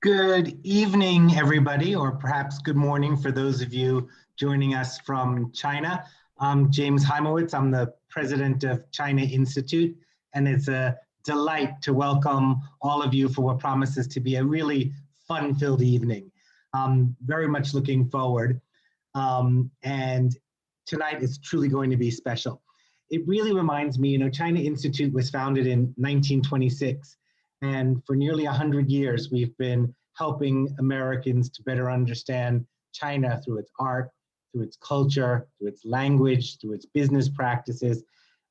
Good evening, everybody, or perhaps good morning for those of you joining us from China. I'm James Heimowitz. I'm the president of China Institute, and it's a delight to welcome all of you for what promises to be a really fun-filled evening. Very much looking forward, and tonight is truly going to be special. It really reminds me, China Institute was founded in 1926. And for nearly 100 years, we've been helping Americans to better understand China through its art, through its culture, through its language, through its business practices.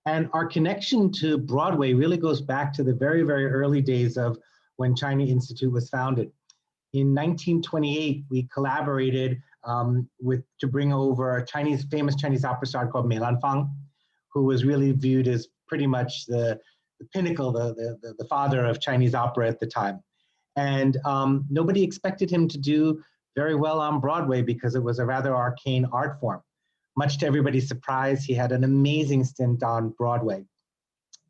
And our connection to Broadway really goes back to the very, very early days of when China Institute was founded. In 1928, we collaborated to bring over a famous Chinese opera star called Mei Lanfang, who was really viewed as pretty much the pinnacle, the father of Chinese opera at the time. And nobody expected him to do very well on Broadway because it was a rather arcane art form. Much to everybody's surprise, he had an amazing stint on Broadway.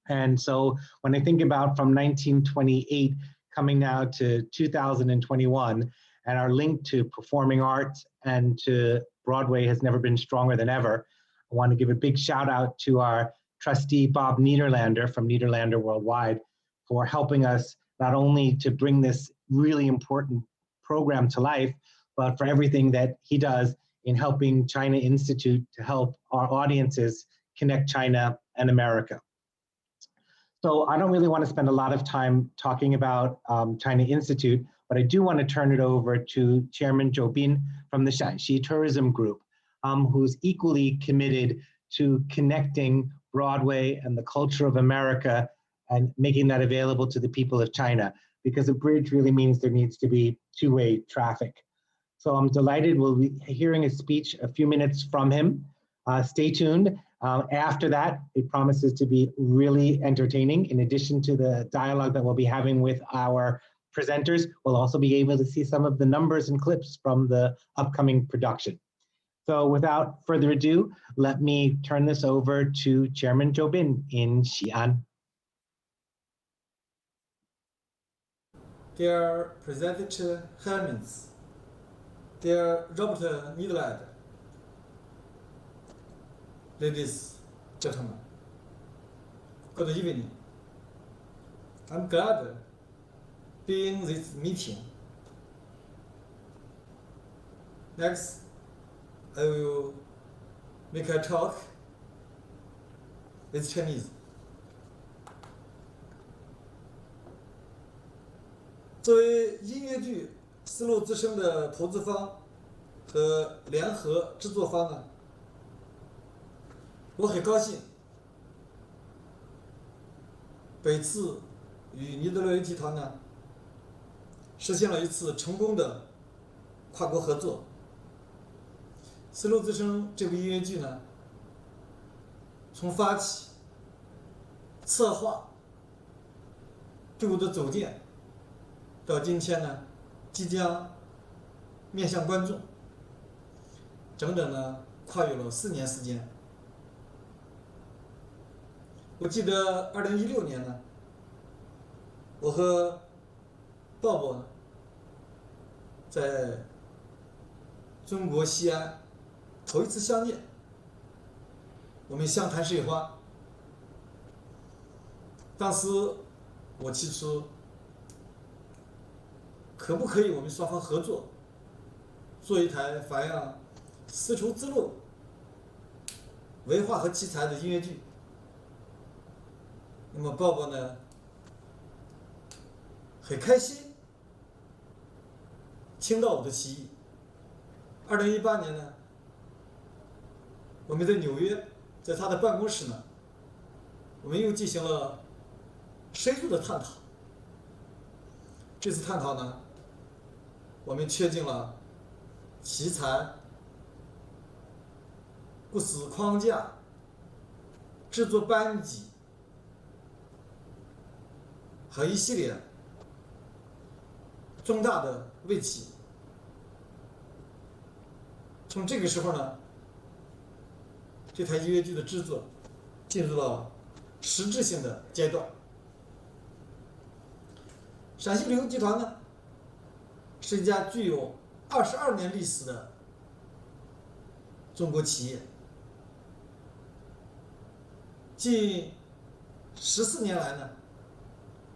And so when I think about from 1928 coming now to 2021, and our link to performing arts and to Broadway has never been stronger than ever, I want to give a big shout out to our trustee Bob Nederlander from Nederlander Worldwide for helping us not only to bring this really important program to life, but for everything that he does in helping China Institute to help our audiences connect China and America. So I don't really want to spend a lot of time talking about China Institute, but I do want to turn it over to Chairman Zhou Bing from the Shaanxi Tourism Group, who's equally committed to connecting Broadway and the culture of America and making that available to the people of China, because a bridge really means there needs to be two-way traffic. So I'm delighted we'll be hearing a speech a few minutes from him. Stay tuned. After that, it promises to be really entertaining. In addition to the dialogue that we'll be having with our presenters, we'll also be able to see some of the numbers and clips from the upcoming production. So without further ado, let me turn this over to Chairman Zhou Bing in Xi'an. Dear President Hermans, dear Robert Nederlander, ladies, gentlemen, good evening. I'm glad being this meeting. Next, I will make a talk with Chinese. 作为音乐剧《丝路之声》的投资方和联合制作方呢，我很高兴，本次与尼德兰集团呢实现了一次成功的跨国合作。《丝路之声》这部音乐剧呢，从发起、策划、队伍的组建，到今天呢，即将面向观众，整整呢跨越了4年时间。我记得2016年呢，我和鲍勃在中国西安头一次相见，我们相谈甚欢。当时我提出，可不可以我们双方合作，做一台反映丝绸之路文化和题材的音乐剧？那么鲍勃呢，很开心听到我的提议。2018年呢，我们在纽约，在他的办公室呢，我们又进行了深入的探讨。这次探讨呢，我们确定了题材、故事框架、制作班底和一系列重大的问题。从这个时候呢，这台音乐剧的制作进入了实质性的阶段。陕西旅游集团呢，是一家具有22年历史的中国企业。近14年来呢，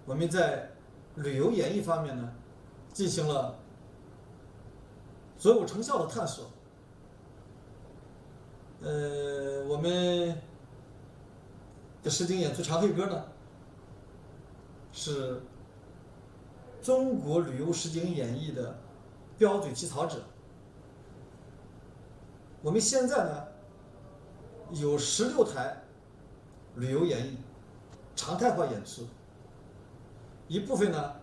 我们在旅游演艺方面呢，进行了卓有成效的探索。我们的实景演出长黑歌呢，是中国旅游实景演绎的标准起草者。我们现在呢，有16台旅游演绎常态化演出，一部分呢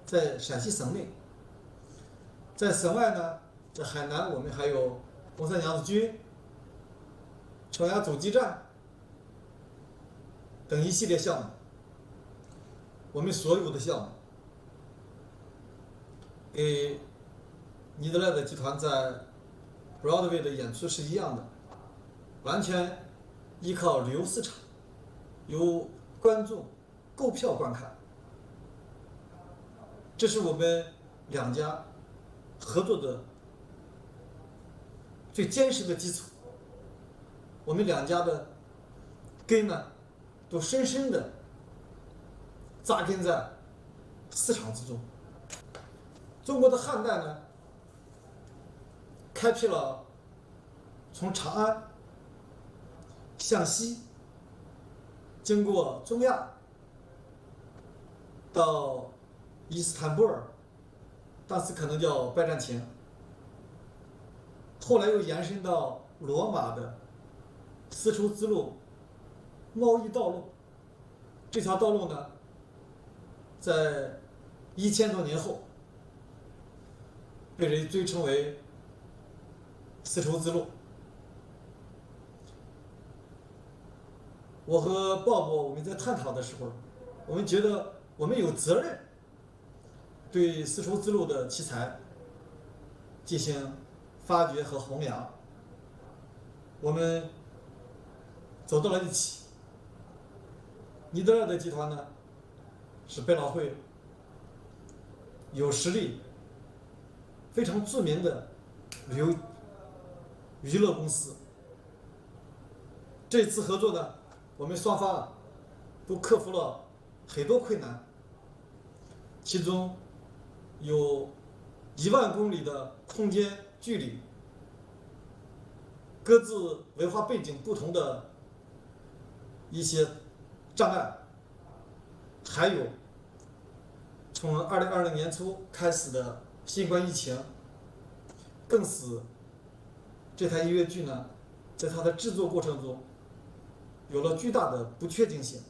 在陕西省内，在省外呢，在海南我们还有红山娘子军、重阳走鸡站等一系列项目。我们所有的项目给尼德兰的集团在 Broadway 的演出是一样的，完全依靠旅游市场，由观众购票观看。这是我们两家合作的最坚实的基础。我们两家的根呢，都深深的扎根在市场之中。中国的汉代呢，开辟了从长安向西，经过中亚到伊斯坦布尔，当时可能叫拜占庭，后来又延伸到罗马的丝绸之路贸易道路。这条道路呢，在1000多年后被人尊称为丝绸之路。我和鲍勃我们在探讨的时候，我们觉得我们有责任对丝绸之路的奇才进行发掘和弘扬。我们走到了一起。尼德兰的集团呢，是百老汇有实力、非常著名的旅游娱乐公司。这次合作呢，我们双方都克服了很多困难，其中有10000公里的空间距离，各自文化背景不同的一些障碍，还有从2020年初开始的新冠疫情，更使这台音乐剧呢，在它的制作过程中有了巨大的不确定性。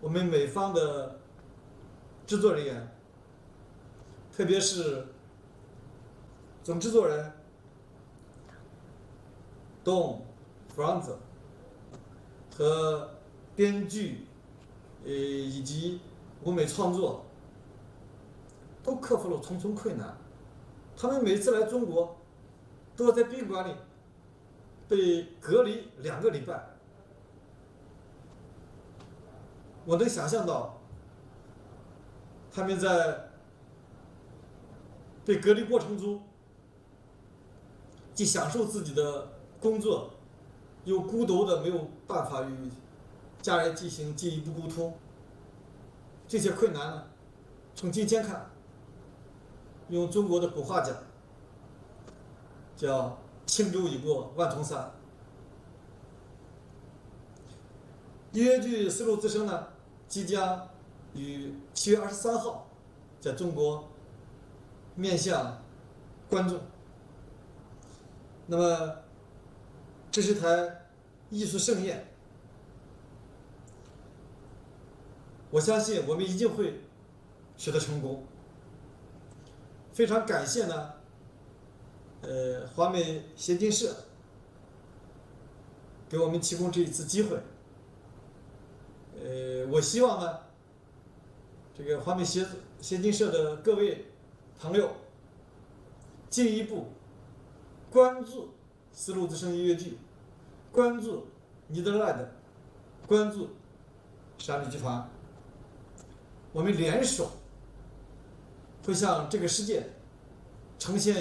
我们美方的制作人员，特别是总制作人Don Franz 和编剧以及舞美创作，都克服了重重困难。他们每次来中国，都要在宾馆里被隔离2个礼拜。我能想象到，他们在被隔离过程中，既享受自己的工作，又孤独的没有办法与家人进行进一步沟通。这些困难呢，从今天看，用中国的古话讲，叫轻舟已过万重山。音乐剧《丝路之声》呢，即将于7月23号在中国面向观众。那么，这是台艺术盛宴，我相信我们一定会取得成功。非常感谢呢，华美协进社给我们提供这一次机会。我希望呢，这个华美协进社的各位朋友进一步关注丝路之声音乐剧，关注尼德兰的，关注陕旅集团，我们联手会向这个世界呈现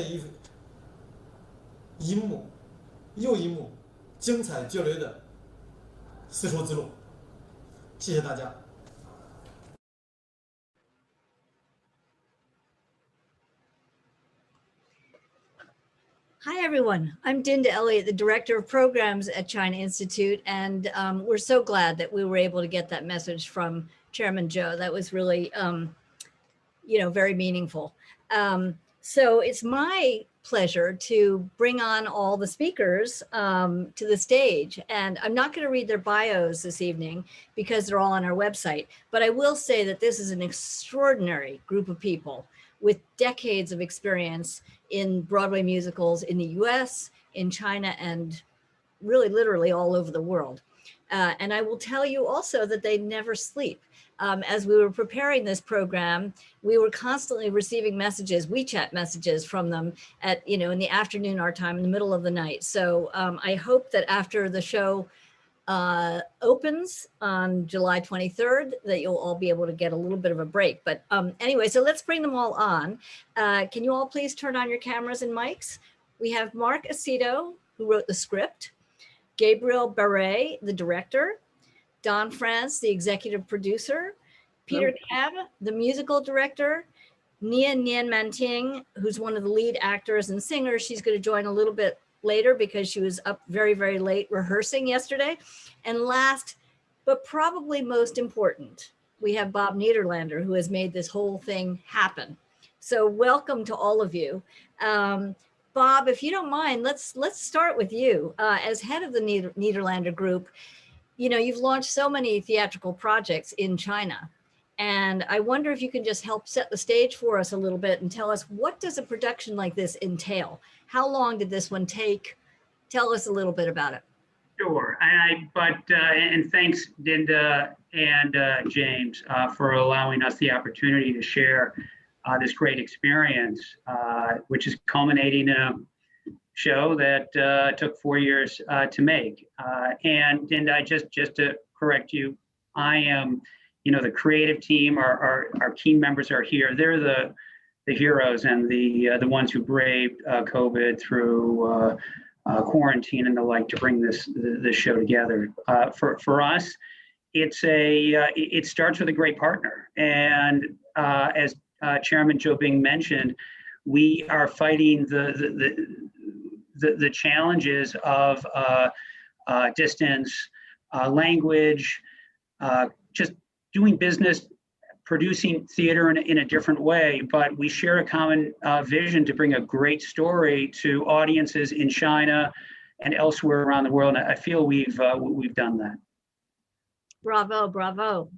一幕又一幕精彩绝伦的丝绸之路。谢谢大家。Hi, everyone. I'm Dinda Elliott, the Director of Programs at China Institute, and we're so glad that we were able to get that message from Chairman Zhou. That was really, very meaningful. So it's my pleasure to bring on all the speakers to the stage, and I'm not going to read their bios this evening because they're all on our website, but I will say that this is an extraordinary group of people with decades of experience in Broadway musicals in the US, in China, and really literally all over the world. And I will tell you also that they never sleep. As we were preparing this program, we were constantly receiving messages, WeChat messages from them at, in the afternoon, our time, in the middle of the night. So I hope that after the show opens on July 23rd, that you'll all be able to get a little bit of a break. But anyway, so let's bring them all on. Can you all please turn on your cameras and mics? We have Mark Aceto, who wrote the script, Gabriel Barret, the director, Don France, the executive producer, Peter Cab, the musical director, Nia Nian Manting, who's one of the lead actors and singers. She's going to join a little bit later because she was up very, very late rehearsing yesterday. And last, but probably most important, we have Bob Nederlander, who has made this whole thing happen. So welcome to all of you. Bob, if you don't mind, let's start with you. As head of the Nederlander Group, you've launched so many theatrical projects in China. And I wonder if you can just help set the stage for us a little bit and tell us, what does a production like this entail? How long did this one take? Tell us a little bit about it. Sure, and thanks, Dinda and James, for allowing us the opportunity to share this great experience, which is culminating in a show that took 4 years to make. And Dinda, just to correct you, I am, the creative team, our key members are here. They're the heroes and the ones who braved COVID through quarantine and the like to bring this show together. For us, it starts with a great partner, and as Chairman Zhou Bing mentioned, we are fighting the challenges of distance, language, just doing business, producing theater in a different way, but we share a common vision to bring a great story to audiences in China and elsewhere around the world. And I feel we've done that. Bravo, bravo.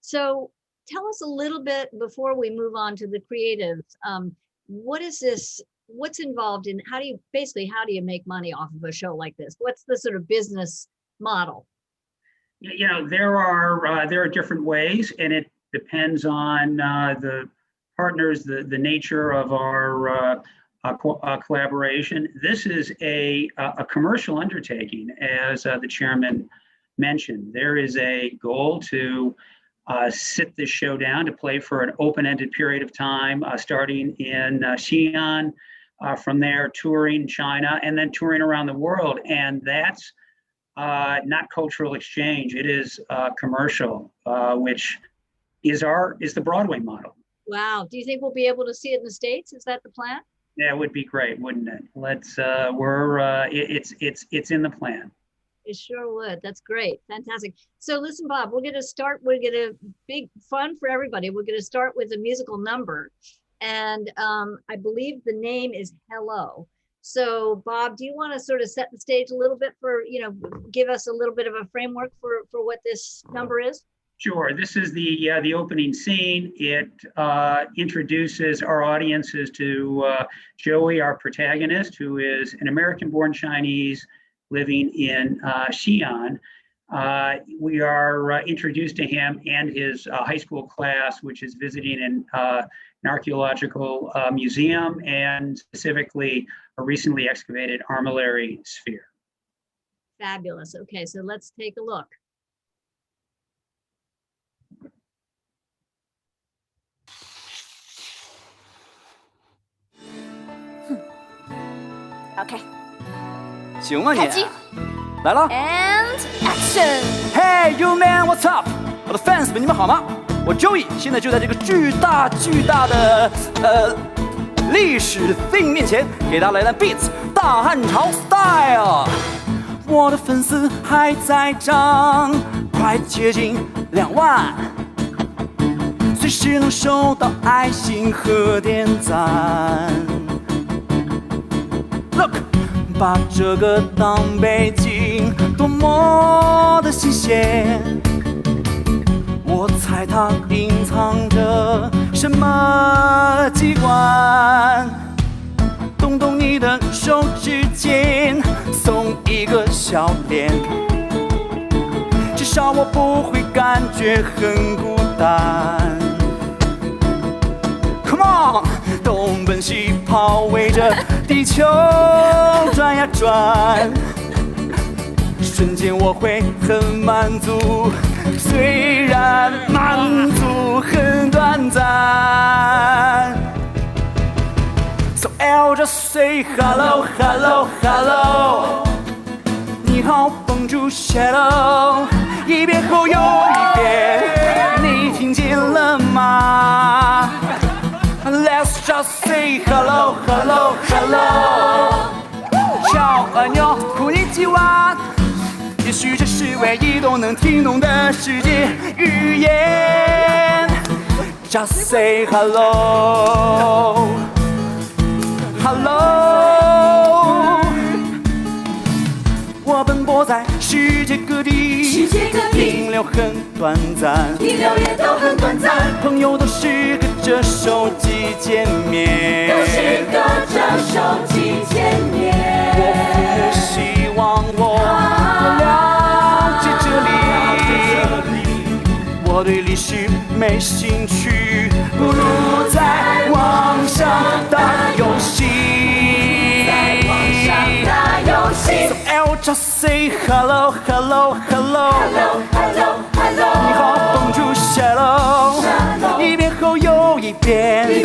So tell us a little bit before we move on to the creatives. What is this? What's involved in, how do you make money off of a show like this? What's the sort of business model? There are different ways, and it depends on the partners, the nature of our collaboration. This is a commercial undertaking, as the chairman mentioned. There is a goal to sit this show down, to play for an open-ended period of time, starting in Xi'an, from there touring China, and then touring around the world. And that's not cultural exchange. It is commercial, which is the Broadway model. Wow. Do you think we'll be able to see it in the States? Is that the plan? Yeah, it would be great, wouldn't it? It's in the plan. It sure would. That's great. Fantastic. So listen, Bob, we're going to big fun for everybody. We're going to start with a musical number. And I believe the name is Hello. So Bob, do you want to sort of set the stage a little bit for, give us a little bit of a framework for what this number is? Sure. This is the opening scene. It introduces our audiences to Joey, our protagonist, who is an American-born Chinese living in Xi'an. We are introduced to him and his high school class, which is visiting an archaeological museum, and specifically a recently excavated armillary sphere. Fabulous. Okay, so let's take a look. OK，行啊你开机，来了。 and action。 Hey you man, what's up？ 我的 fans 们，你们好吗？我 Joey 现在就在这个巨大的历史 thing 面前，给大家来段 beats 大汉朝 style。我的粉丝还在涨，快接近2万，随时能收到爱心和点赞。Look， 把这个当背景，多么的新鲜！我猜它隐藏着什么机关？动动你的手指尖，送一个笑脸，至少我不会感觉很孤单。Come on， 东奔西跑，围着地球转呀转，瞬间我会很满足。虽然满足很短暂 ，So I'll just say hello, hello, hello。你好，帮助 Shadow， 一遍后又一遍，你听见了吗 ？Let's just say hello, hello, hello。瞧，安妞，库尼基哇。也许这是唯一都能听懂的世界语言。Just say hello, hello。我奔波在世界各地，停留很短暂，停留也都很短暂。朋友都是隔着手机见面，都是隔着手机见面。我父母希望我。我对历史没兴趣，不如在网上打游戏。So I'll just say hello, hello, hello. 你好，帮助 Shadow， 一遍后又一遍，你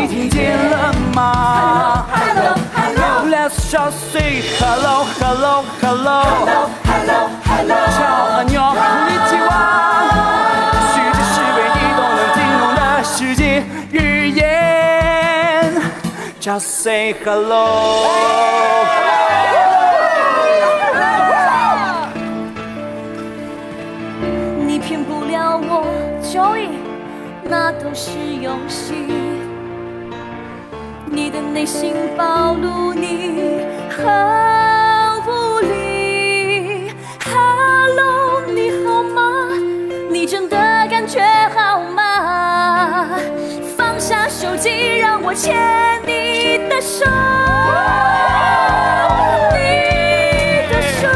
听见了吗 ？Let's just say hello, hello, hello. 瞧，安妞，库尼基哇。世界语言 ，Just say hello。你骗不了我，Joey，那都是游戏。你的内心暴露你很无力。Hello， 你好吗？你真的感觉好吗？放下手机，让我牵你的手，你的手。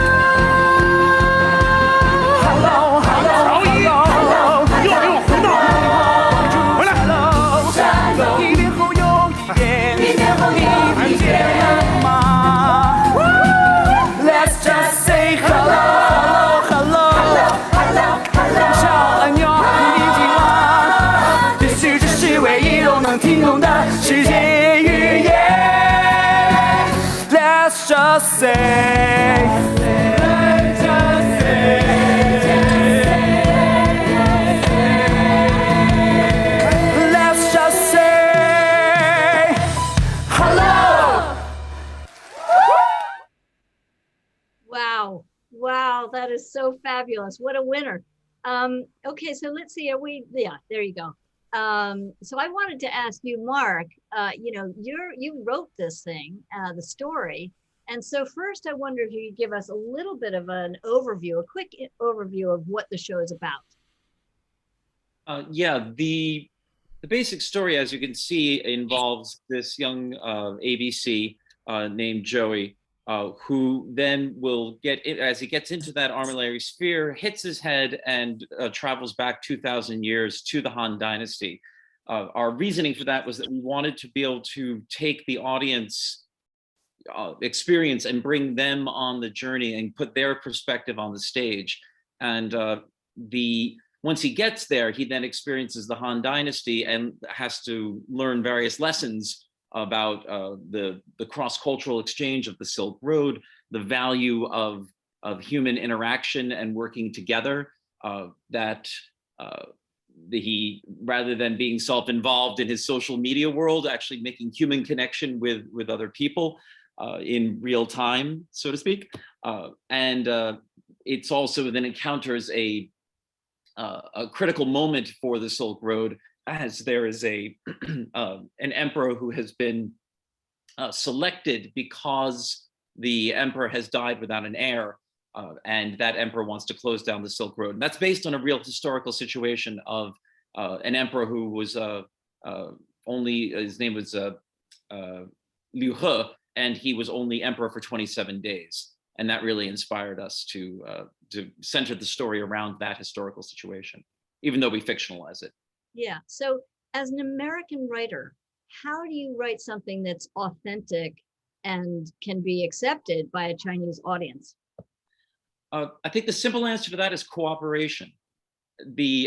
Hello, hello, hello， 又给我回到回来。一遍后又一遍，你听见了吗 ？Let's just say hello, hello, hello。瞧，安妞，你听吗？也许这是唯一都能听懂的世界语言。Let's just say。Let's just say hello. Wow. Wow, that is so fabulous. What a winner. Okay, so let's see, yeah, there you go. So I wanted to ask you, Mark, you wrote this thing, the story. And so first I wonder if you could give us a little bit of an overview, a quick overview of what the show is about. Yeah, the basic story, as you can see, involves this young ABC named Joey, who then will get, as he gets into that armillary sphere, hits his head and travels back 2,000 years to the Han Dynasty. Our reasoning for that was that we wanted to be able to take the audience experience and bring them on the journey and put their perspective on the stage. And once he gets there, he then experiences the Han Dynasty and has to learn various lessons about the cross-cultural exchange of the Silk Road, the value of human interaction and working together, that he, rather than being self-involved in his social media world, actually making human connection with other people in real time, so to speak. And it's also then encounters a critical moment for the Silk Road, as there is an emperor who has been selected because the emperor has died without an heir, and that emperor wants to close down the Silk Road. And that's based on a real historical situation of an emperor who was his name was Liu He, and he was only emperor for 27 days. And that really inspired us to center the story around that historical situation, even though we fictionalize it. Yeah. So as an American writer, how do you write something that's authentic and can be accepted by a Chinese audience? I think the simple answer to that is cooperation.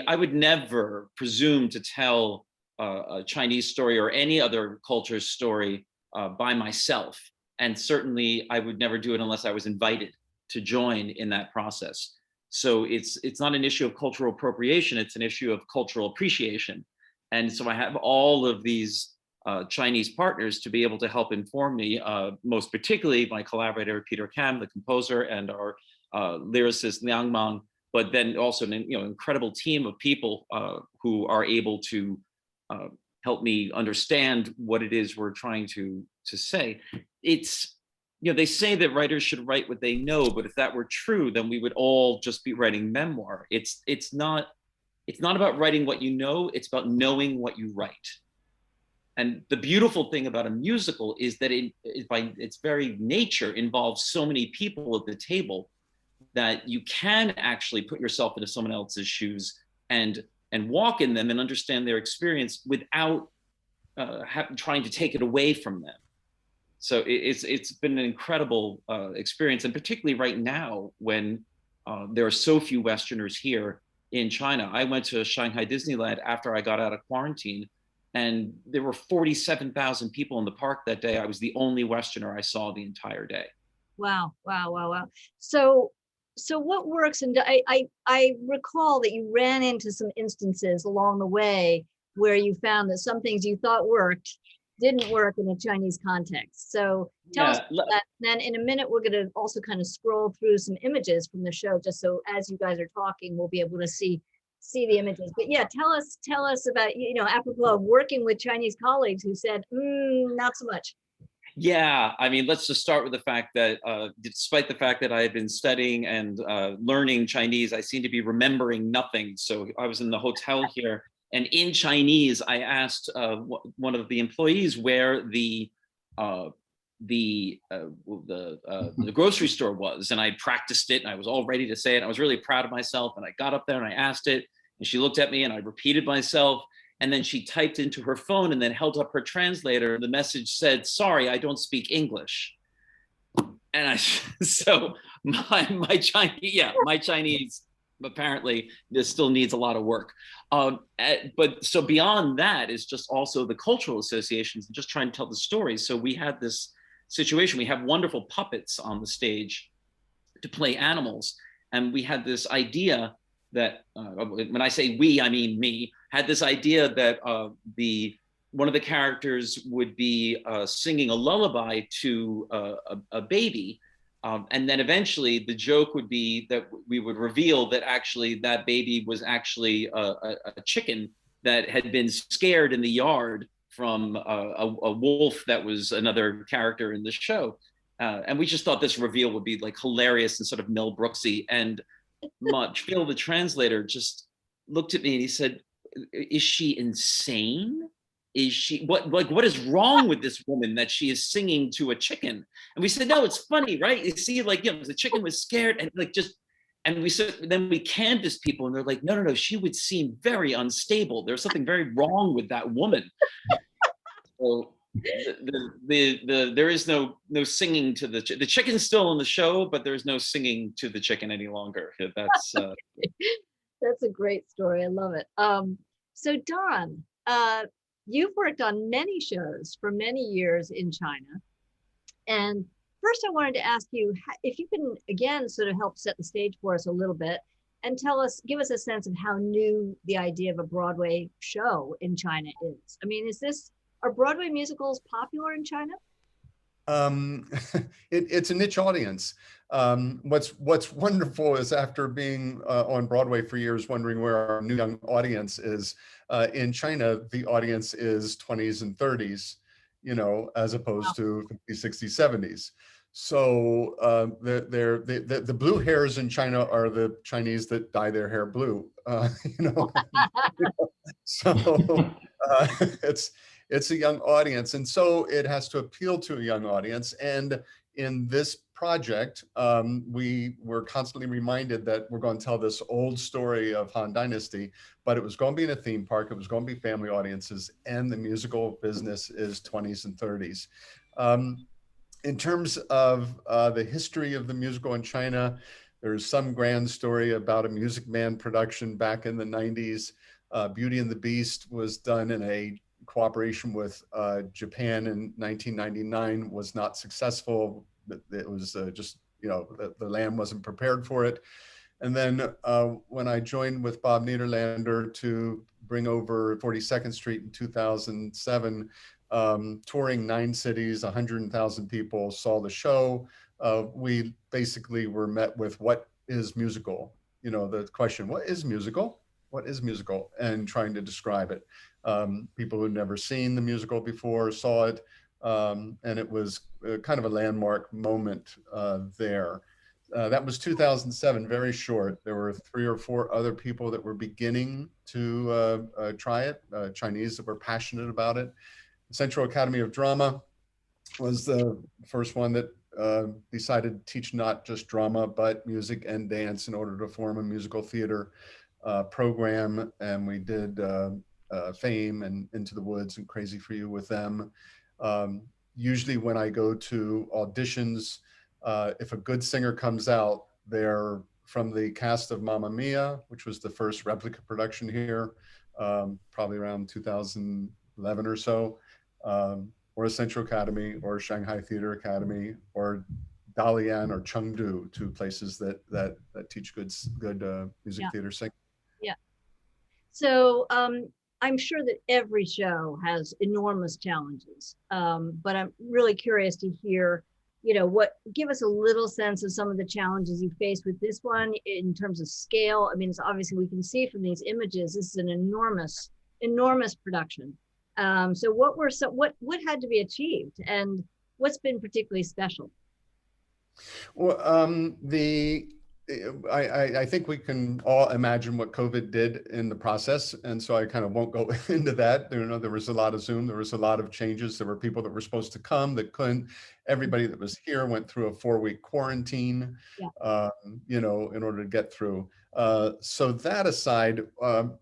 I would never presume to tell a Chinese story or any other culture's story by myself. And certainly I would never do it unless I was invited to join in that process. So it's not an issue of cultural appropriation, it's an issue of cultural appreciation. And so I have all of these Chinese partners to be able to help inform me, most particularly my collaborator, Peter Kam, the composer, and our lyricist, Liang Mang, but then also an incredible team of people who are able to help me understand what it is we're trying to say. It's, they say that writers should write what they know, but if that were true, then we would all just be writing memoir. It's not about writing what you know, it's about knowing what you write. And the beautiful thing about a musical is that it by its very nature involves so many people at the table that you can actually put yourself into someone else's shoes and walk in them and understand their experience without trying to take it away from them. So it's been an incredible experience, and particularly right now when there are so few Westerners here in China. I went to Shanghai Disneyland after I got out of quarantine, and there were 47,000 people in the park that day. I was the only Westerner I saw the entire day. Wow, wow, wow, wow. So what works? And I recall that you ran into some instances along the way where you found that some things you thought worked didn't work in a Chinese context. So tell us about that. Then in a minute, we're going to also kind of scroll through some images from the show, just so as you guys are talking, we'll be able to see the images. But yeah, tell us about, apropos of working with Chinese colleagues who said, not so much. Yeah, I mean, let's just start with the fact that despite the fact that I had been studying and learning Chinese, I seem to be remembering nothing. So I was in the hotel here, and in Chinese, I asked one of the employees where the grocery store was, and I practiced it, and I was all ready to say it. I was really proud of myself, and I got up there and I asked it, and she looked at me, and I repeated myself. And then she typed into her phone and then held up her translator. The message said, "Sorry, I don't speak English." And so my Chinese apparently this still needs a lot of work. But so beyond that is just also the cultural associations and just trying to tell the stories. So we had this situation, we have wonderful puppets on the stage to play animals. And we had this idea that, when I say we, I mean me, had this idea that one of the characters would be singing a lullaby to a baby. And then eventually the joke would be that we would reveal that actually that baby was actually a chicken that had been scared in the yard from a wolf that was another character in the show. And we just thought this reveal would be like hilarious and sort of Mel Brooksy. And Phil, the translator, just looked at me and he said, "Is she insane? Is she what is wrong with this woman that she is singing to a chicken?" And we said, "No, it's funny, right? You see, the chicken was scared and and we said, then we canvassed people and they're like, no, she would seem very unstable. There's something very wrong with that woman." So there is no singing to the chicken's still in the show, but there's no singing to the chicken any longer. That's that's a great story. I love it. So Don, you've worked on many shows for many years in China. And first I wanted to ask you if you can, again, sort of help set the stage for us a little bit and give us a sense of how new the idea of a Broadway show in China is. I mean, are Broadway musicals popular in China? It's a niche audience. What's wonderful is after being on Broadway for years, wondering where our new young audience is, in China, the audience is 20s and 30s, as opposed to 50s, 60s, 70s. So the blue hairs in China are the Chinese that dye their hair blue, So it's a young audience, and so it has to appeal to a young audience. And in this project, we were constantly reminded that we're going to tell this old story of Han Dynasty, but it was going to be in a theme park, it was going to be family audiences, and the musical business is 20s and 30s. In terms of the history of the musical in China, there's some grand story about a Music Man production back in the 90s. Beauty and the Beast was done in a cooperation with Japan in 1999, was not successful. It was just, the land wasn't prepared for it. And then when I joined with Bob Nederlander to bring over 42nd Street in 2007, touring 9 cities, 100,000 people saw the show. We basically were met with, what is musical? The question, what is musical? What is musical? And trying to describe it. People who'd never seen the musical before saw it, and it was kind of a landmark moment there. That was 2007, very short. There were 3 or 4 other people that were beginning to try it, Chinese that were passionate about it. Central Academy of Drama was the first one that decided to teach not just drama, but music and dance in order to form a musical theater program. And we did Fame and Into the Woods and Crazy for You with them. Usually when I go to auditions, if a good singer comes out, they're from the cast of Mamma Mia, which was the first replica production here, probably around 2011 or so, or Central Academy or Shanghai Theater Academy or Dalian or Chengdu, 2 places that teach good music theater singing. Yeah. So I'm sure that every show has enormous challenges, but I'm really curious to hear, give us a little sense of some of the challenges you faced with this one in terms of scale. I mean, it's obviously, we can see from these images, this is an enormous production. So what had to be achieved, and what's been particularly special? Well, I think we can all imagine what COVID did in the process. And so I kind of won't go into that. There was a lot of Zoom, there was a lot of changes. There were people that were supposed to come that couldn't. Everybody that was here went through a 4-week quarantine, in order to get through. So that aside,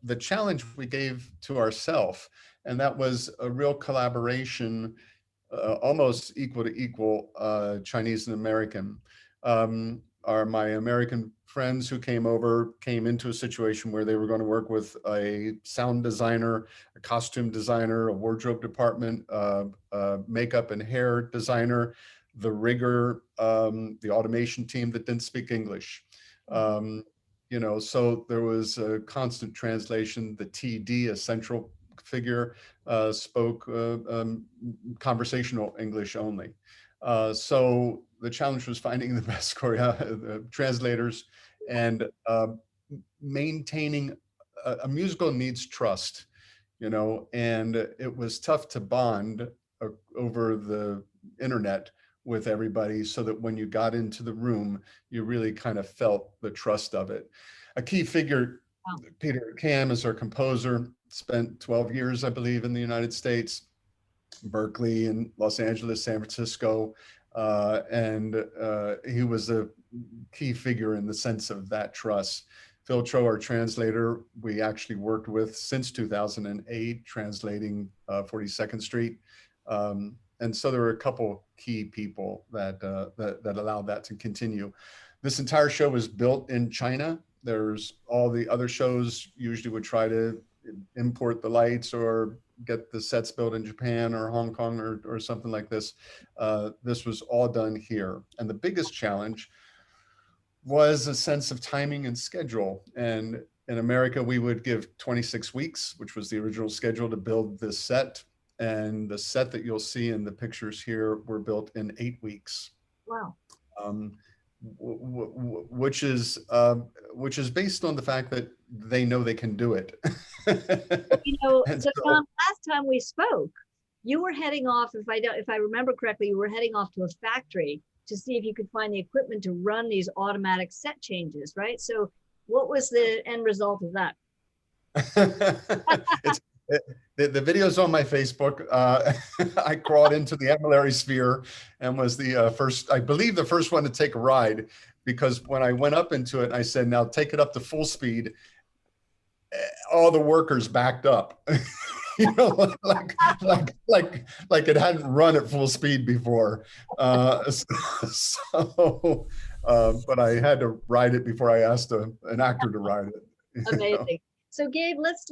the challenge we gave to ourselves, and that was a real collaboration, almost equal to equal, Chinese and American. My American friends who came into a situation where they were going to work with a sound designer, a costume designer, a wardrobe department, makeup and hair designer, the rigger, the automation team that didn't speak English. So there was a constant translation. The TD, a central figure, spoke conversational English only. So the challenge was finding the best translators and maintaining a musical needs trust, and it was tough to bond over the internet with everybody so that when you got into the room, you really kind of felt the trust of it. A key figure, Peter Cam, is our composer, spent 12 years, I believe, in the United States, Berkeley and Los Angeles, San Francisco. And he was a key figure in the sense of that trust. Phil Cho, our translator, we actually worked with since 2008, translating 42nd Street. And so there were a couple key people that allowed that to continue. This entire show was built in China. There's all the other shows usually would try to import the lights or get the sets built in Japan or Hong Kong or something like this. This was all done here. And the biggest challenge was a sense of timing and schedule. And in America, we would give 26 weeks, which was the original schedule to build this set. And the set that you'll see in the pictures here were built in 8 weeks. Wow. Which is based on the fact that they know they can do it. You know, so Tom, last time we spoke, you were heading off, if I remember correctly, you were heading off to a factory to see if you could find the equipment to run these automatic set changes, right? So what was the end result of that? The video's on my Facebook. I crawled into the armillary sphere and was the first, I believe the first one to take a ride, because when I went up into it, I said, now take it up to full speed. All the workers backed up, you know, like it hadn't run at full speed before. But I had to ride it before I asked an actor to ride it. Amazing. So Gabe, let's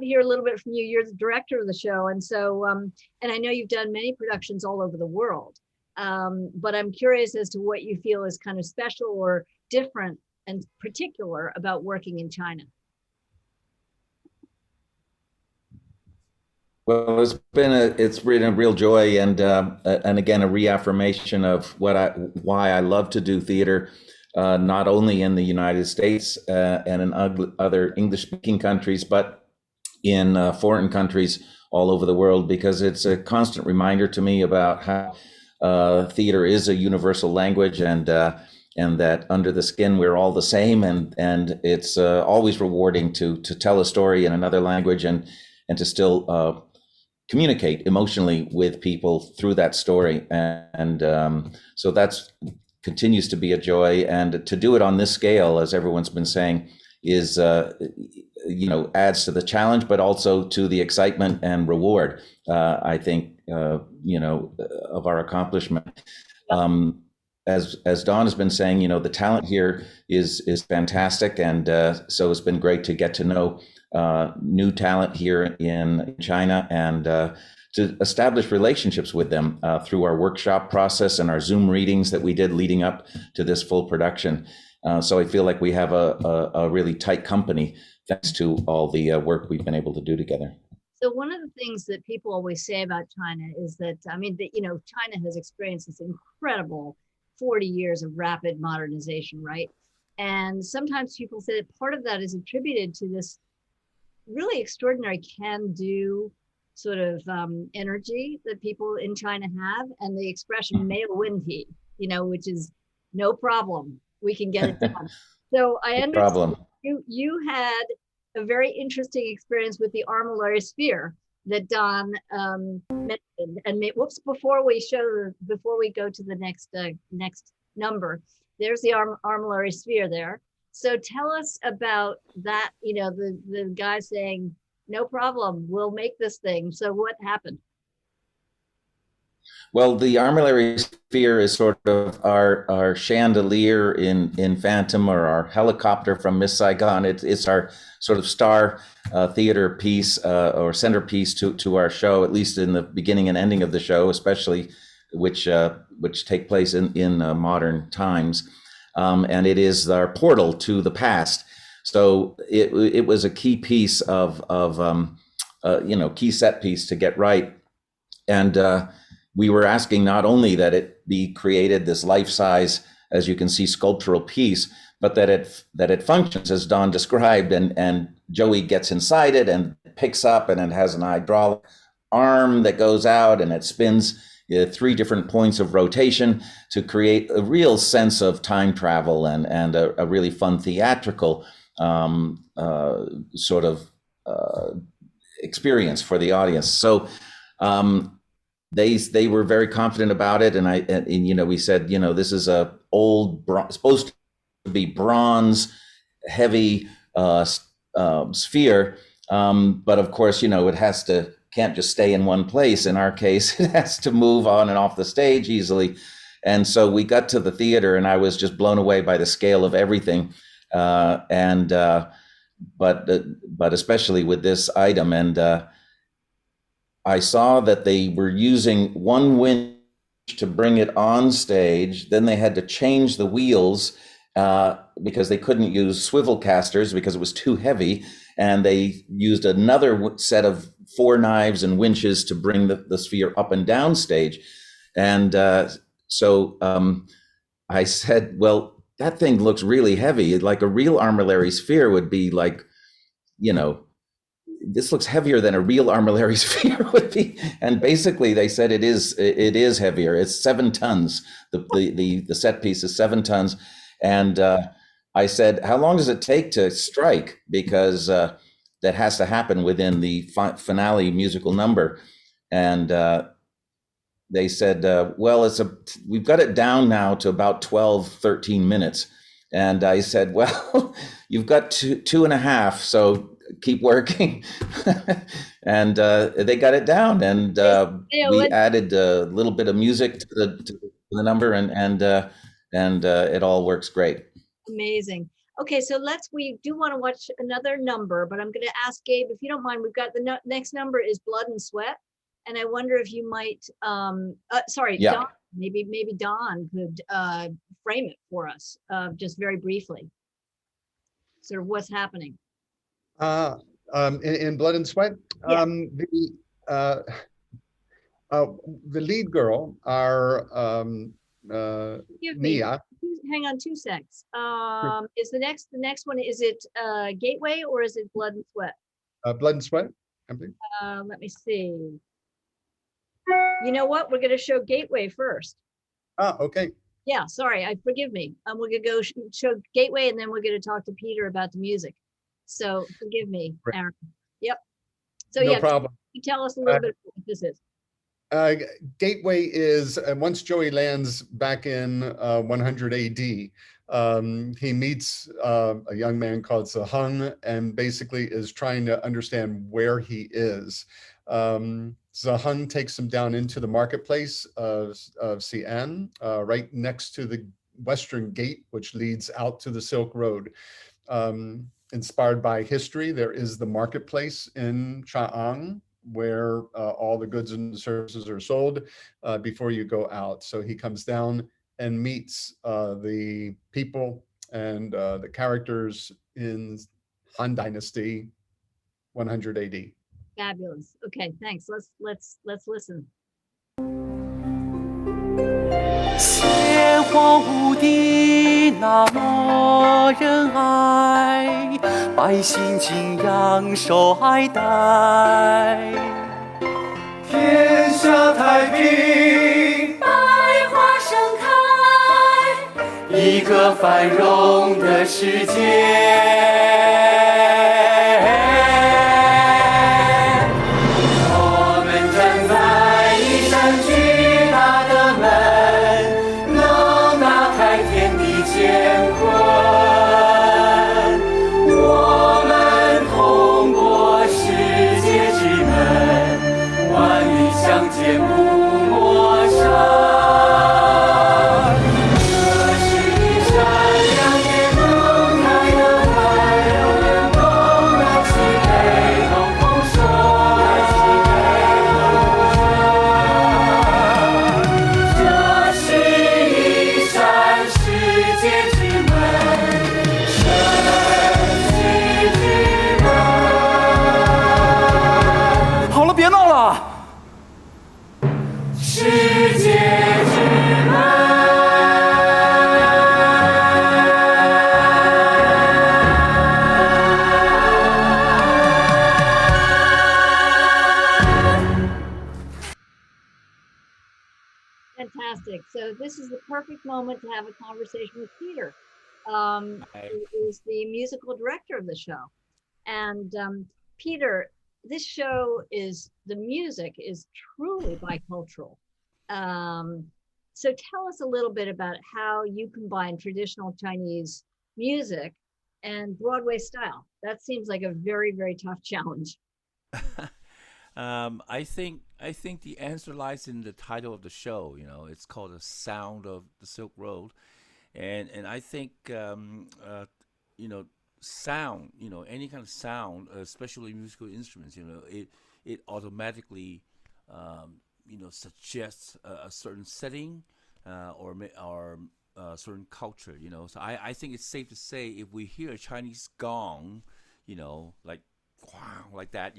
hear a little bit from you. You're the director of the show. And so, and I know you've done many productions all over the world, but I'm curious as to what you feel is kind of special or different and particular about working in China. Well, it's been a real joy and again, a reaffirmation of why I love to do theater. Not only in the United States and in other English-speaking countries, but in foreign countries all over the world, because it's a constant reminder to me about how theater is a universal language, and that under the skin we're all the same, and it's always rewarding to tell a story in another language and to still communicate emotionally with people through that story, and so that's continues to be a joy. And to do it on this scale, as everyone's been saying, is adds to the challenge, but also to the excitement and reward, I think, of our accomplishment. As Dawn has been saying, the talent here is fantastic, and so it's been great to get to know new talent here in China, and to establish relationships with them through our workshop process and our Zoom readings that we did leading up to this full production. So I feel like we have a really tight company thanks to all the work we've been able to do together. So one of the things that people always say about China is that, China has experienced this incredible 40 years of rapid modernization, right? And sometimes people say that part of that is attributed to this really extraordinary can-do sort of energy that people in China have, and the expression "没有问题," which is no problem, we can get it done. So I understand you had a very interesting experience with the armillary sphere that Don mentioned. And before we go to the next number, there's the armillary sphere there. So tell us about that. The guy saying, "No problem, we'll make this thing." So what happened? Well, the armillary sphere is sort of our chandelier in Phantom, or our helicopter from Miss Saigon. It's our sort of star theater piece or centerpiece to our show, at least in the beginning and ending of the show, especially which take place in modern times. And it is our portal to the past. So it was a key piece of key set piece to get right. And we were asking not only that it be created this life-size, as you can see, sculptural piece, but that it functions as Don described, and Joey gets inside it and picks up, and it has an hydraulic arm that goes out and it spins 3 different points of rotation to create a real sense of time travel and a really fun theatrical sort of experience for the audience. So they were very confident about it, and we said, this is a old supposed to be bronze heavy sphere, but of course it can't just stay in one place. In our case, it has to move on and off the stage easily. And so we got to the theater, and I was just blown away by the scale of everything. And but especially with this item. And I saw that they were using one winch to bring it on stage. Then they had to change the wheels because they couldn't use swivel casters because it was too heavy. And they used another set of 4 knives and winches to bring the sphere up and down stage. And so I said, well, that thing looks really heavy. Like a real armillary sphere would be like, you know, this looks heavier than a real armillary sphere would be. And basically they said it is heavier. It's 7 tons. The set piece is 7 tons. And I said, how long does it take to strike? Because that has to happen within the finale musical number. And they said, well, we've got it down now to about 12, 13 minutes. And I said, well, you've got two and a half, so keep working. And they got it down, and we added a little bit of music to the number, and it all works great. Amazing. Okay, so we do want to watch another number, but I'm going to ask Gabe, if you don't mind. We've got the next number is Blood and Sweat. And I wonder if you might, Yeah. Don, maybe Don could frame it for us, just very briefly. Sort of what's happening. In Blood and Sweat, Yeah. The lead girl, our Nia. Hang on 2 secs. Is the next one, is it Gateway or is it Blood and Sweat? Blood and Sweat, I think. Let me see. You know what? We're going to show Gateway first. Okay. Yeah, sorry. Forgive me. We're going to go show Gateway, and then we're going to talk to Peter about the music. So forgive me, Aaron. Yep. So no yeah, problem. you tell us a little bit what this is. Gateway is once Joey lands back in 100 AD, he meets a young man called Zhang, and basically is trying to understand where he is. Zhang takes him down into the marketplace of Xi'an, right next to the Western Gate, which leads out to the Silk Road. Inspired by history, there is the marketplace in Xi'an, where all the goods and services are sold before you go out. So he comes down and meets the people and the characters in Han Dynasty, 100 AD. Fabulous. Okay, thanks. Let's listen. 邪荒无敌那么仁爱，百姓敬仰受爱戴，天下太平，百花盛开，一个繁荣的世界。我们站在一扇巨大的门，能打开天地乾坤。我们通过世界之门，万里相见不陌生。这是一扇两眼能开的门，东南西北都丰收。这是一扇世界之门，生死之门。好了，别闹了。世界之门。Fantastic. So this is the perfect moment to have a conversation with Peter, who is the musical director of the show. And Peter, this show the music is truly bicultural. So tell us a little bit about how you combine traditional Chinese music and Broadway style. That seems like a very, very tough challenge. I think the answer lies in the title of the show. You know, it's called "The Sound of the Silk Road," and I think you know, sound, any kind of sound, especially musical instruments, it automatically, suggests a certain setting or certain culture, So I think it's safe to say if we hear a Chinese gong, like wow, like that,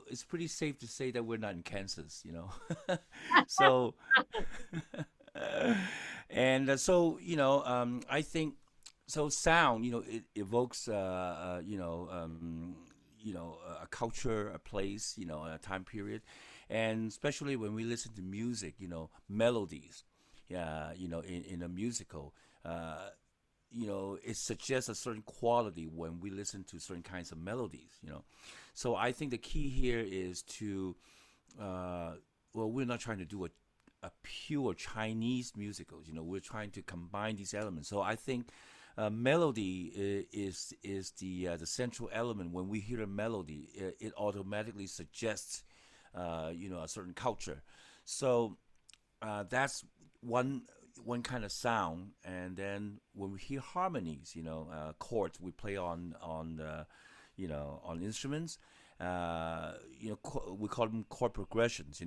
it's pretty safe to say that we're not in Kansas, So, and I think so. Sound, it evokes, a culture, a place, a time period, and especially when we listen to music, melodies, yeah, in a musical. It suggests a certain quality when we listen to certain kinds of melodies, So I think the key here is to, we're not trying to do a pure Chinese musical, we're trying to combine these elements. So I think melody is the central element. When we hear a melody, it automatically suggests, a certain culture. So that's one kind of sound. And then when we hear harmonies, chords we play on instruments, we call them chord progressions,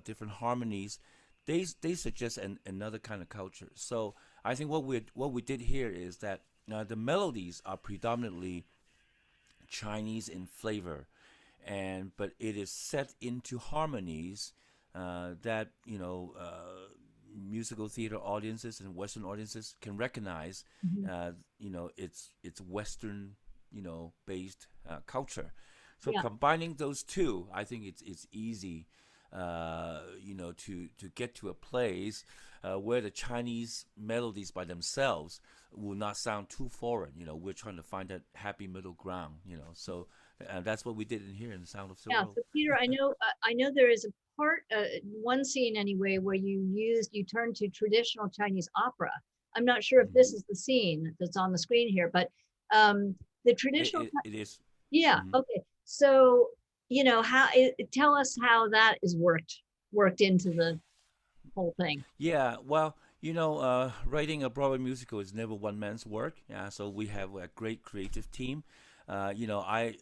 different harmonies, they suggest another kind of culture. So I think what we did here is that the melodies are predominantly Chinese in flavor, but it is set into harmonies that musical theater audiences and Western audiences can recognize. It's Western based culture. So combining those two, I think it's easy to get to a place where the Chinese melodies by themselves will not sound too foreign. We're trying to find that happy middle ground. So that's what we did in here in the Sound of Seoul. So Peter, I know there is a part, one scene anyway, where you turn to traditional Chinese opera. I'm not sure if this is the scene that's on the screen here, but the traditional. It is. Yeah. Okay. So tell us how that is worked into the whole thing. Yeah. Well, writing a Broadway musical is never one man's work. Yeah. So we have a great creative team. I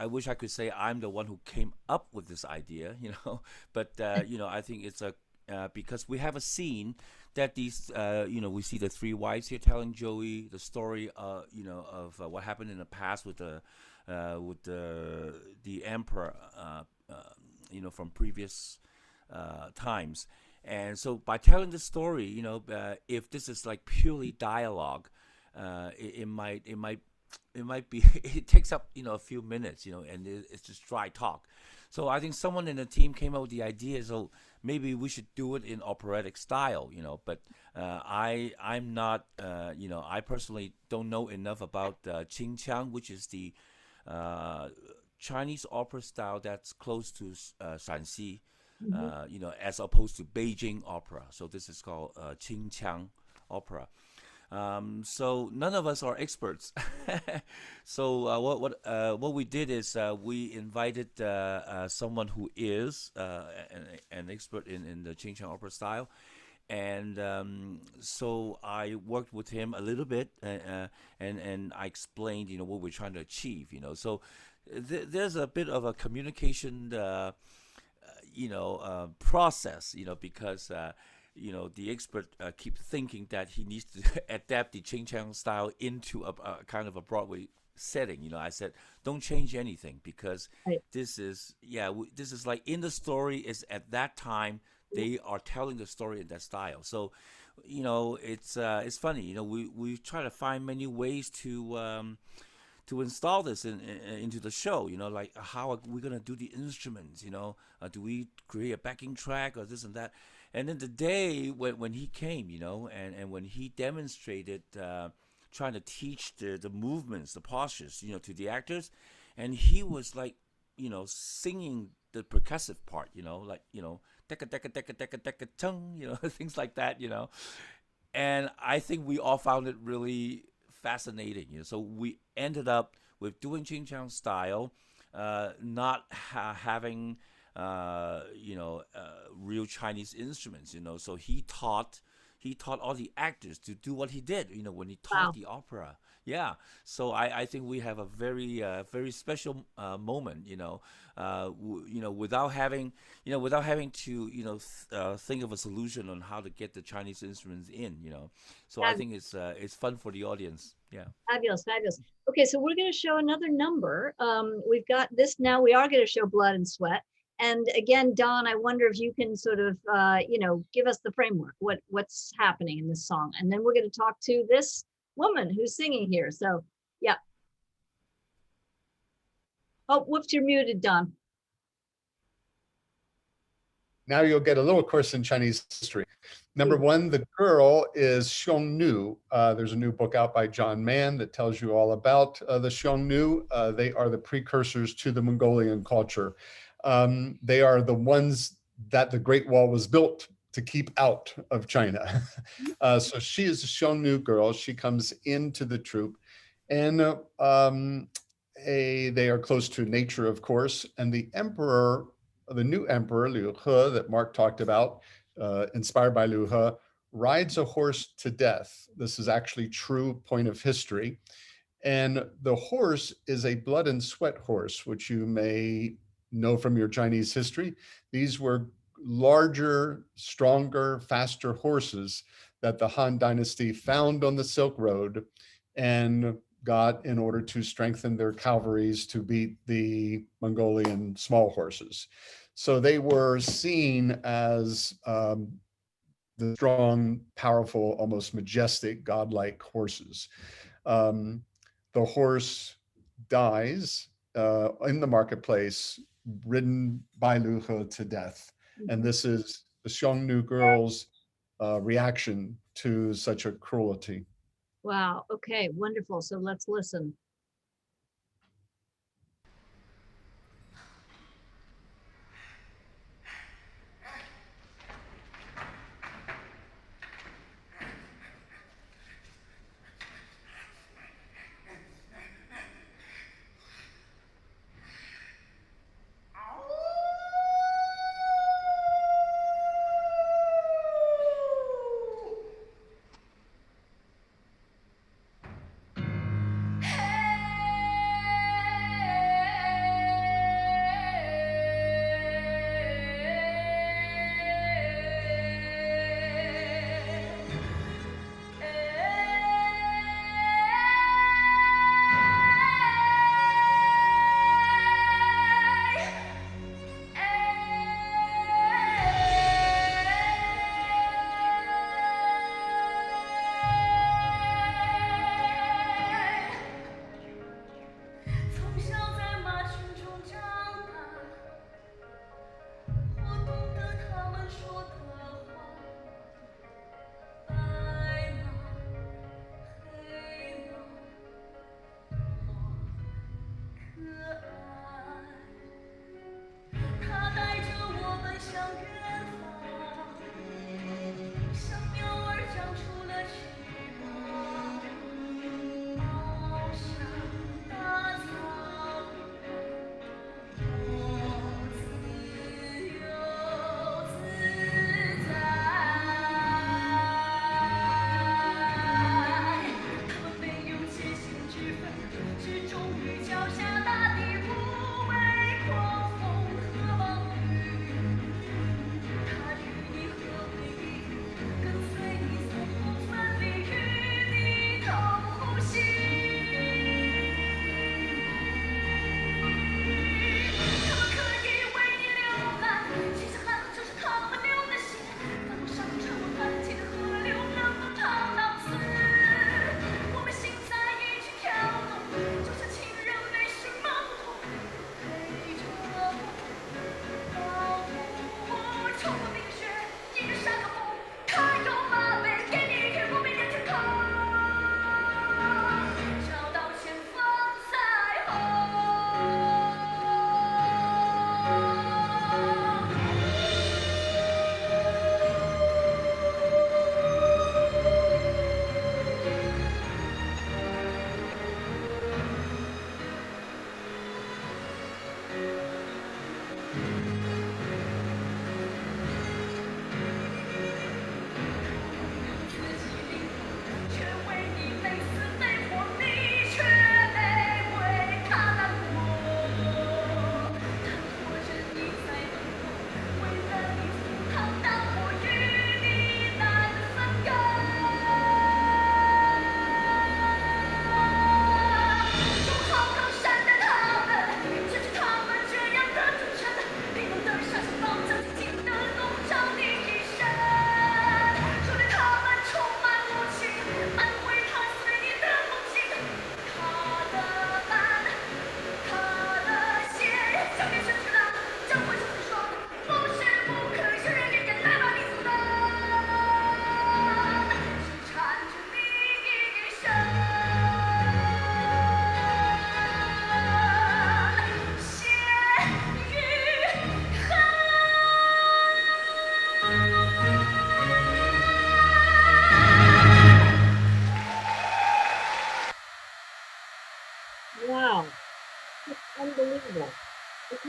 wish I could say I'm the one who came up with this idea, but I think it's because we have a scene that these, we see the three wives here telling Joey the story, of what happened in the past with the emperor, from previous times. And so by telling the story, if this is like purely dialogue, it might be it takes up a few minutes, and it's just dry talk. So I think someone in the team came up with the idea, so maybe we should do it in operatic style, but I'm not, I personally don't know enough about Qingqiang, which is the Chinese opera style that's close to Shaanxi, as opposed to Beijing opera. So this is called Qingqiang opera. So none of us are experts. So what we did is we invited someone who is an expert in the Qingqiang opera style, and so I worked with him a little bit, and I explained what we're trying to achieve. So there's a bit of a communication process, because the expert keep thinking that he needs to adapt the Qingqiang style into a kind of a Broadway setting. I said, don't change anything, because this is like in the story is at that time they are telling the story in that style. So, it's funny. We try to find many ways to install this into the show, like how are we gonna do the instruments? Do we create a backing track or this and that? And then the day when he came, and when he demonstrated, trying to teach the movements, the postures, to the actors, and he was like, singing the percussive part, like, deka deka deka deka deka tung, things like that, And I think we all found it really fascinating. So we ended up with doing Qingqiang style, not having real Chinese instruments. So he taught he taught all the actors to do what he did, when he taught the opera. Yeah, so I think we have a very special moment, without having to think of a solution on how to get the Chinese instruments in. So I think it's fun for the audience. Yeah. Fabulous, fabulous. Okay, so we're going to show another number. We've got this now. We are going to show Blood and Sweat. And again, Don, I wonder if you can sort of, give us the framework, what's happening in this song. And then we're going to talk to this woman who's singing here. So, yeah. Oh, whoops, you're muted, Don. Now you'll get a little course in Chinese history. Number one, the girl is Xiongnu. There's a new book out by John Mann that tells you all about the Xiongnu. They are the precursors to the Mongolian culture. They are the ones that the Great Wall was built to keep out of China. So she is a Xiongnu girl. She comes into the troupe, and they are close to nature, of course. And the emperor, the new emperor, Liu He, that Mark talked about, inspired by Liu He, rides a horse to death. This is actually true point of history. And the horse is a blood and sweat horse, which you may know from your Chinese history. These were larger, stronger, faster horses that the Han Dynasty found on the Silk Road and got in order to strengthen their cavalries to beat the Mongolian small horses. So they were seen as the strong, powerful, almost majestic, godlike horses. The horse dies in the marketplace, ridden by Liu He to death. And this is the Xiongnu girls' reaction to such a cruelty. Wow. Okay, wonderful. So let's listen. Hey!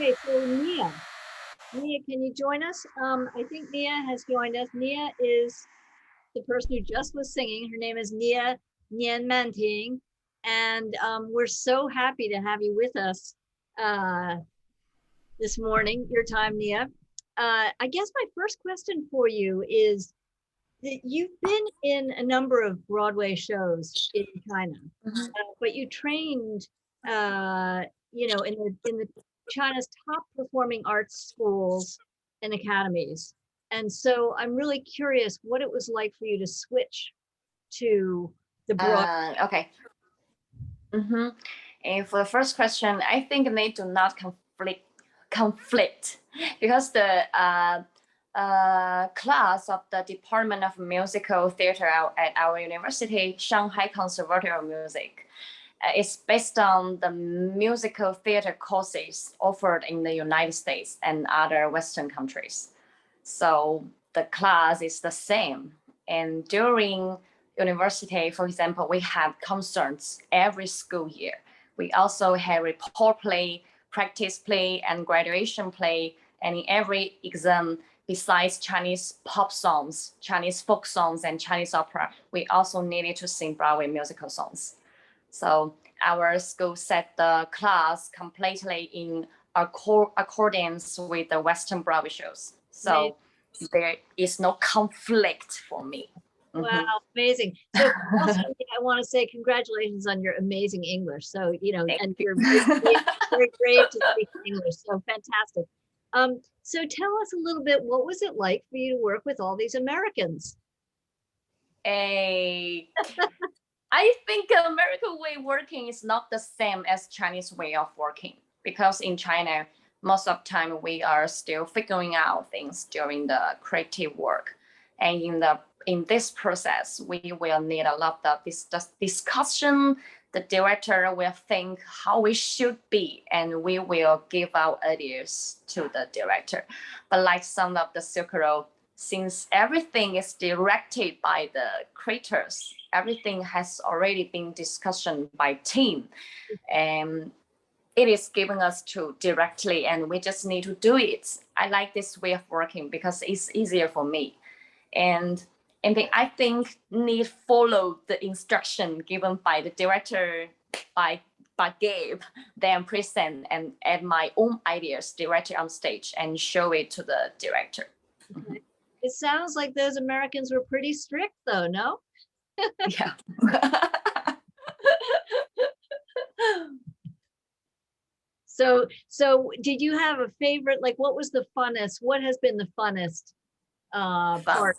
Okay, so Nia, can you join us? I think Nia has joined us. Nia is the person who just was singing. Her name is Nia Nian Manting, and we're so happy to have you with us this morning. Your time, Nia. I guess my first question for you is that you've been in a number of Broadway shows in China, but you trained, you know, in the China's top performing arts schools and academies. And so I'm really curious what it was like for you to switch to the Broadway. Okay. And for the first question, I think they do not conflict because the class of the Department of Musical Theater at our university, Shanghai Conservatory of Music, is based on the musical theater courses offered in the United States and other Western countries. So the class is the same. And during university, for example, we have concerts every school year. We also have report play, practice play, and graduation play. And in every exam, besides Chinese pop songs, Chinese folk songs, and Chinese opera, we also needed to sing Broadway musical songs. So our school set the class completely in accordance with the Western Broadway shows. So there is no conflict for me. Wow, amazing. So also, I want to say congratulations on your amazing English. So, you know, and you're very brave to speak English. So fantastic. So tell us a little bit, what was it like for you to work with all these Americans? I think American way of working is not the same as Chinese way of working, because in China, most of the time we are still figuring out things during the creative work. And in this process, we will need a lot of discussion. The director will think how we should be, and we will give our ideas to the director. But like some of the Silk Road, since everything is directed by the creators, everything has already been discussed by team, and it is given us to directly, and we just need to do it. I like this way of working because it's easier for me. And I think need follow the instruction given by the director, by Gabe, then present and add my own ideas directly on stage and show it to the director. Okay. It sounds like those Americans were pretty strict though, no? Yeah. So did you have a favorite, like what was the funnest, what has been the funnest part?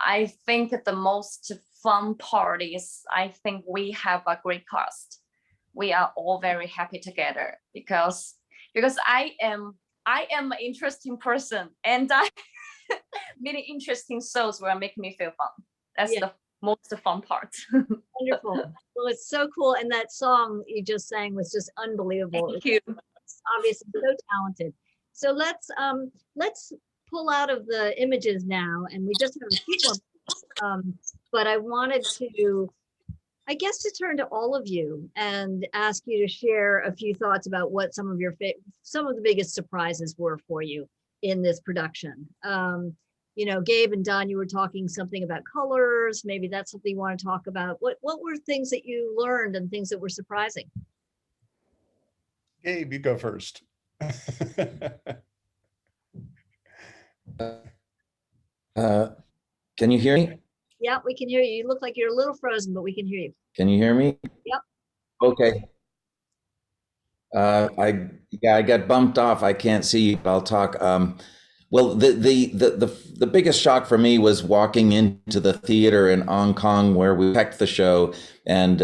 I think the most fun part is, I think we have a great cast. We are all very happy together because I am an interesting person, and many interesting shows will make me feel fun. That's the most fun part. Wonderful. Well, it's so cool. And that song you just sang was just unbelievable. Thank you. It's obviously so talented. So let's pull out of the images now, and we just have a few more minutes. But I wanted to, I guess, to turn to all of you and ask you to share a few thoughts about what some of the biggest surprises were for you in this production. You know, Gabe and Don, you were talking something about colors. Maybe that's something you want to talk about. What were things that you learned and things that were surprising? Gabe, you go first. Can you hear me? Yeah, we can hear you. You look like you're a little frozen, but we can hear you. Can you hear me? Yep. Okay. I got bumped off. I can't see you. I'll talk. Well, the biggest shock for me was walking into the theater in Hong Kong where we picked the show, and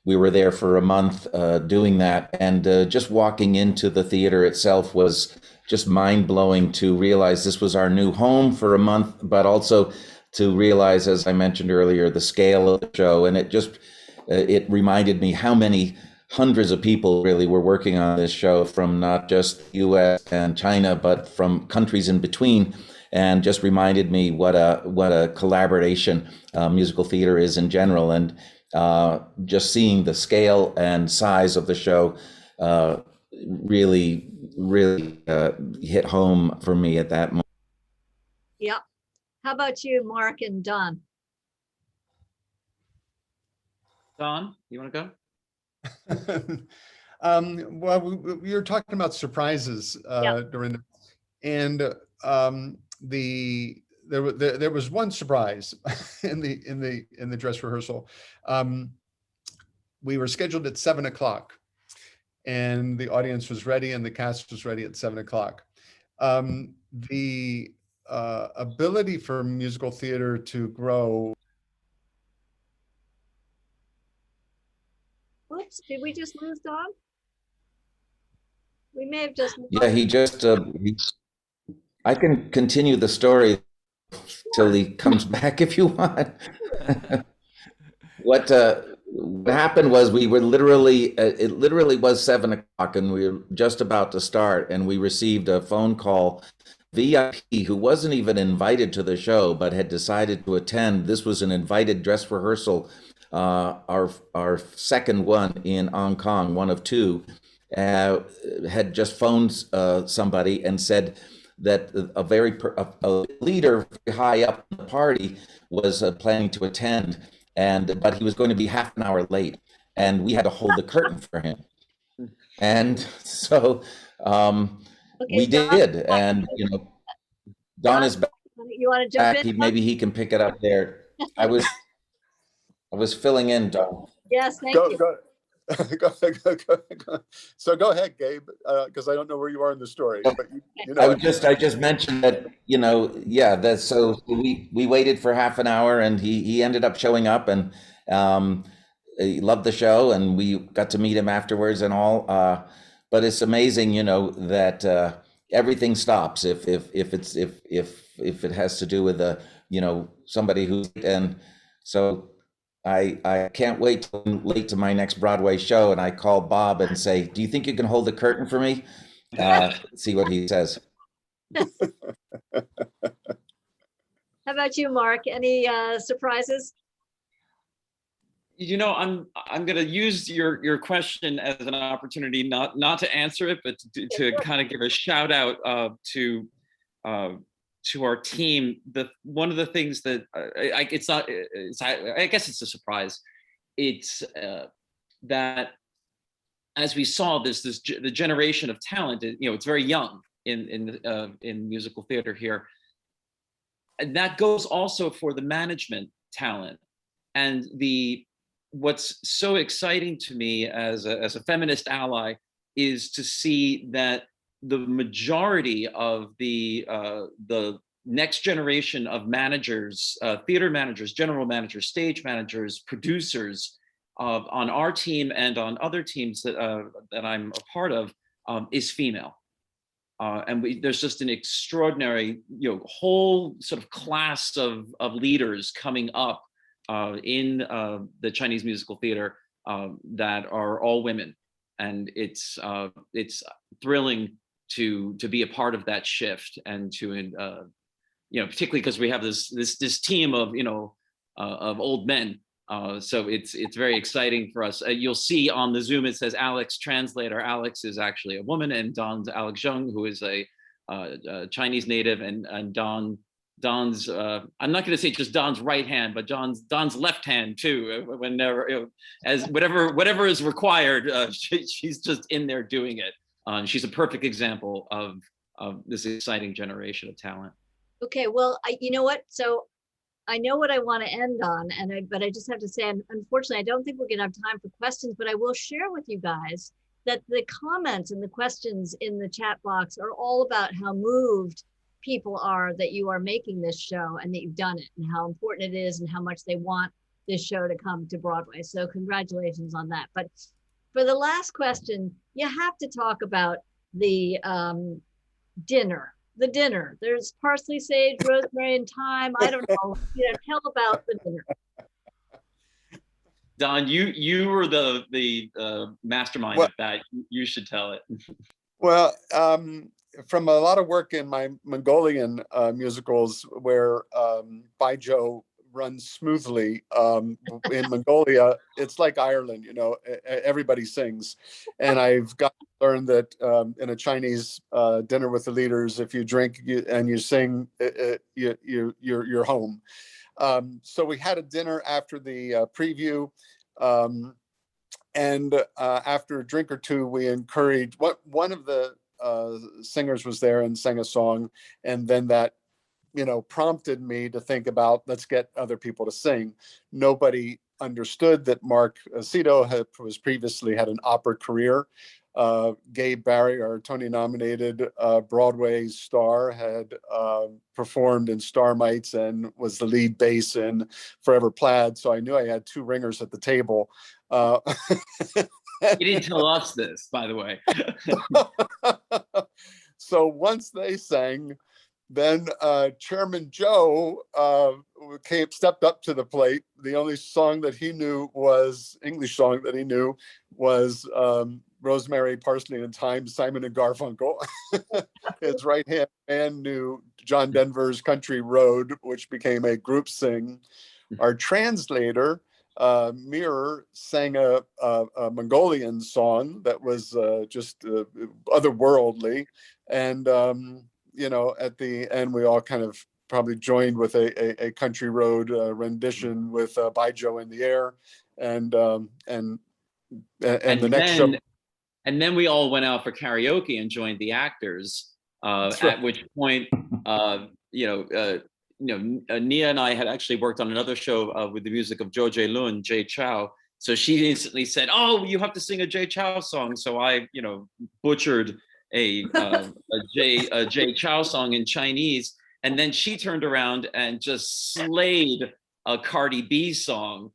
we were there for a month doing that, and just walking into the theater itself was just mind-blowing to realize this was our new home for a month, but also to realize, as I mentioned earlier, the scale of the show. And it reminded me how many hundreds of people really were working on this show, from not just US and China, but from countries in between, and just reminded me what a collaboration musical theater is in general. And just seeing the scale and size of the show really, really hit home for me at that moment. Yeah. How about you, Mark and Don? Don, you want to go? Well, we were talking about surprises during the, and there was one surprise in the dress rehearsal. We were scheduled at 7 o'clock, and the audience was ready, and the cast was ready at 7 o'clock. The ability for musical theater to grow. Whoops, did we just lose Don? We may have just. Yeah, he just, I can continue the story till he comes back if you want. What happened was we were literally, it literally was 7 o'clock and we were just about to start, and we received a phone call. VIP who wasn't even invited to the show but had decided to attend. This was an invited dress rehearsal, our second one in Hong Kong, one of two, had just phoned somebody and said that a leader high up in the party was planning to attend, but he was going to be half an hour late, and we had to hold the curtain for him. And so we did, and Don is back. You want to jump in? Maybe he can pick it up there. I was filling in, Don. Yes, thank you. Go. So go ahead, Gabe, because I don't know where you are in the story. But I just mentioned that, so we waited for half an hour, and he ended up showing up, and he loved the show, and we got to meet him afterwards and all. But it's amazing, that everything stops if it has to do with somebody who's, and so I can't wait till I'm late to my next Broadway show, and I call Bob and say, do you think you can hold the curtain for me? See what he says. How about you, Mark? Any surprises? I'm going to use your question as an opportunity not to answer it, but to kind of give a shout out to our team. One of the things that I guess it's a surprise. It's that as we saw the generation of talent, it's very young in musical theater here, and that goes also for the management talent. And what's so exciting to me as a feminist ally is to see that the majority of the next generation of managers, theater managers, general managers, stage managers, producers on our team and on other teams that I'm a part of is female. And there's just an extraordinary, whole sort of class of leaders coming up in the Chinese musical theater that are all women, and it's thrilling to be a part of that shift, and to particularly because we have this team of of old men. So it's very exciting for us. You'll see on the Zoom it says Alex translator. Alex is actually a woman, and Don's Alex Zheng, who is a Chinese native, and Don's I'm not going to say just Don's right hand, but Don's left hand too. Whenever as whatever is required, she's just in there doing it. She's a perfect example of this exciting generation of talent. Okay, well, you know what? So I know what I want to end on, but I just have to say, unfortunately, I don't think we're going to have time for questions, but I will share with you guys that the comments and the questions in the chat box are all about how moved people are that you are making this show and that you've done it, and how important it is, and how much they want this show to come to Broadway. So congratulations on that. But for the last question, you have to talk about the dinner. The dinner. There's parsley, sage, rosemary, and thyme. I don't know. Tell about the dinner. Don, you were the mastermind of that. You should tell it. Well, from a lot of work in my Mongolian musicals, where Bai Zhou runs smoothly. In Mongolia, it's like Ireland, you know, everybody sings. And I've got to learn that in a Chinese dinner with the leaders, if you drink and you sing, you're home. So we had a dinner after the preview. And after a drink or two, we encouraged, one of the singers was there and sang a song. And then that, you know, prompted me to think about, let's get other people to sing. Nobody understood that Mark Cito was previously had an opera career. Gabe Barry, our Tony-nominated Broadway star, had performed in Starmites and was the lead bass in Forever Plaid. So I knew I had two ringers at the table. You didn't tell us this, by the way. So once they sang, then Chairman Zhou stepped up to the plate. The only song that he knew was, English song that he knew was Rosemary, Parsley, and Thyme, Simon and Garfunkel. His right-hand man knew John Denver's Country Road, which became a group sing. Our translator, Mirror, sang a Mongolian song that was just otherworldly. And you know, at the end, we all kind of probably joined with a Country Road rendition with By Joe in the Air, and the next show. And then we all went out for karaoke and joined the actors. Right. At which point, Nia and I had actually worked on another show with the music of Zhou Lun, Jay Chou. So she instantly said, "Oh, you have to sing a Jay Chou song." So I, butchered a Jay Chou song in Chinese, and then she turned around and just slayed a Cardi B song,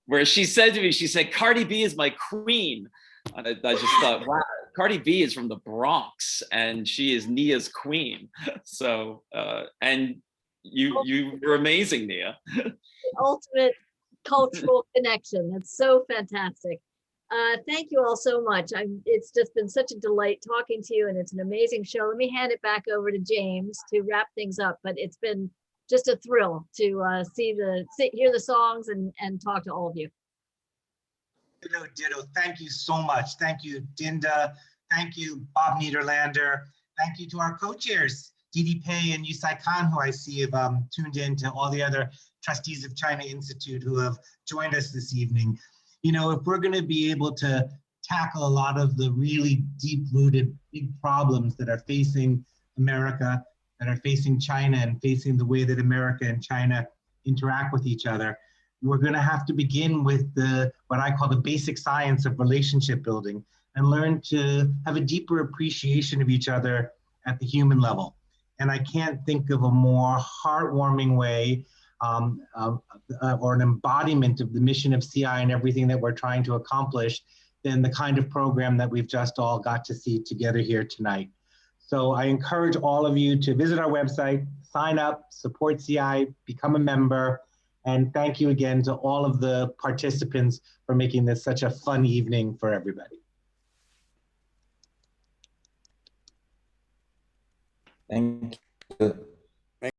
where she said to me, she said, "Cardi B is my queen." And I just thought, wow, Cardi B is from the Bronx, and she is Nia's queen. So, and you were amazing, Nia. The ultimate cultural connection. That's so fantastic. Thank you all so much. It's just been such a delight talking to you, and it's an amazing show. Let me hand it back over to James to wrap things up, but it's been just a thrill to hear the songs and talk to all of you. Ditto. Thank you so much. Thank you, Dinda. Thank you, Bob Nederlander. Thank you to our co-chairs, Didi Pei and Yusai Khan, who I see have tuned in, to all the other trustees of China Institute who have joined us this evening. If we're going to be able to tackle a lot of the really deep-rooted big problems that are facing America, that are facing China, and facing the way that America and China interact with each other, we're going to have to begin with what I call the basic science of relationship building, and learn to have a deeper appreciation of each other at the human level. And I can't think of a more heartwarming way or an embodiment of the mission of CI and everything that we're trying to accomplish than the kind of program that we've just all got to see together here tonight. So I encourage all of you to visit our website, sign up, support CI, become a member, and thank you again to all of the participants for making this such a fun evening for everybody. Thank you.